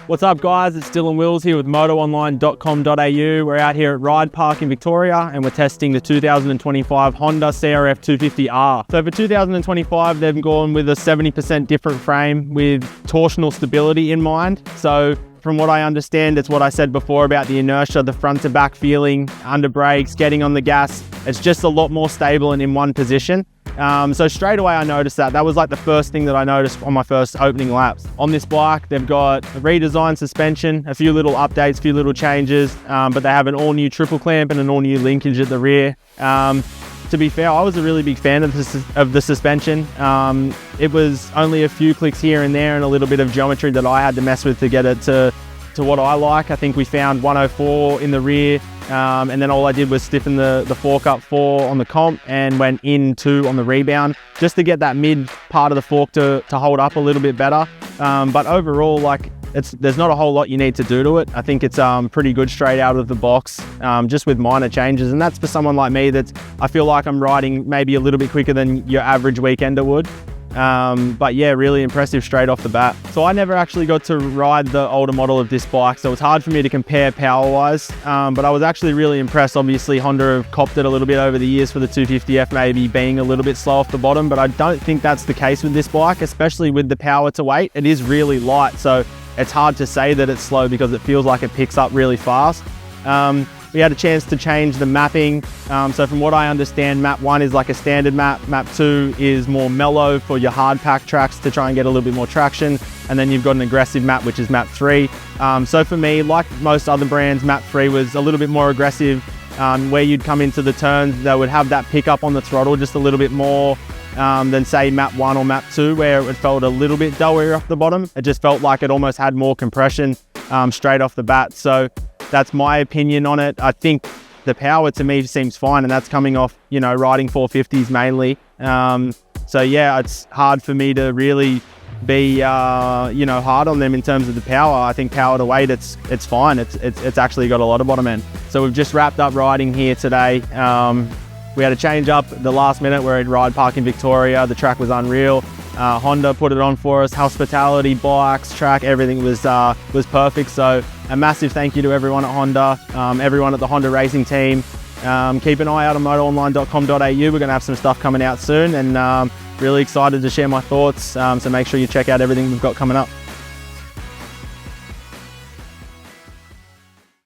What's up guys, it's Dylan Wills here with MotoOnline.com.au. We're out here at Ride Park in Victoria and we're testing the 2025 Honda CRF250R. So for 2025 they've gone with a 70% different frame with torsional stability in mind. So from what I understand, it's what I said before about the inertia, the front to back feeling, under brakes, getting on the gas. It's just a lot more stable and in one position. So straight away I noticed that. That was like the first thing that I noticed on my first opening laps. On this bike, they've got a redesigned suspension, a few little updates, a few little changes, but they have an all new triple clamp and an all new linkage at the rear. To be fair, I was a really big fan of the suspension. It was only a few clicks here and there and a little bit of geometry that I had to mess with to get it to what I like. I think we found 104 in the rear, and then all I did was stiffen the fork up 4 on the comp and went in 2 on the rebound, just to get that mid part of the fork to hold up a little bit better. But overall, like, there's not a whole lot you need to do to it. I think it's pretty good straight out of the box, just with minor changes. And that's for someone like me I feel like I'm riding maybe a little bit quicker than your average weekender would. But yeah, really impressive straight off the bat. So I never actually got to ride the older model of this bike, so it's hard for me to compare power-wise, but I was actually really impressed. Obviously, Honda have copped it a little bit over the years for the 250F, maybe being a little bit slow off the bottom, but I don't think that's the case with this bike, especially with the power to weight. It is really light, so it's hard to say that it's slow because it feels like it picks up really fast. We had a chance to change the mapping. So from what I understand, map 1 is like a standard map. Map 2 is more mellow for your hard pack tracks to try and get a little bit more traction. And then you've got an aggressive map, which is map 3. So for me, like most other brands, map 3 was a little bit more aggressive, where you'd come into the turns, they would have that pickup on the throttle just a little bit more than say map 1 or map 2, where it felt a little bit duller off the bottom. It just felt like it almost had more compression straight off the bat. So that's my opinion on it. I think the power to me seems fine, and that's coming off, you know, riding 450s mainly. So yeah, it's hard for me to really be, you know, hard on them in terms of the power. I think power to weight, it's fine. It's actually got a lot of bottom end. So we've just wrapped up riding here today. We had a change up at the last minute. We're at Ride Park in Victoria. The track was unreal. Honda put it on for us. Hospitality, bikes, track, everything was perfect. So a massive thank you to everyone at Honda, everyone at the Honda racing team. Keep an eye out on MotoOnline.com.au. We're going to have some stuff coming out soon, and really excited to share my thoughts. So make sure you check out everything we've got coming up.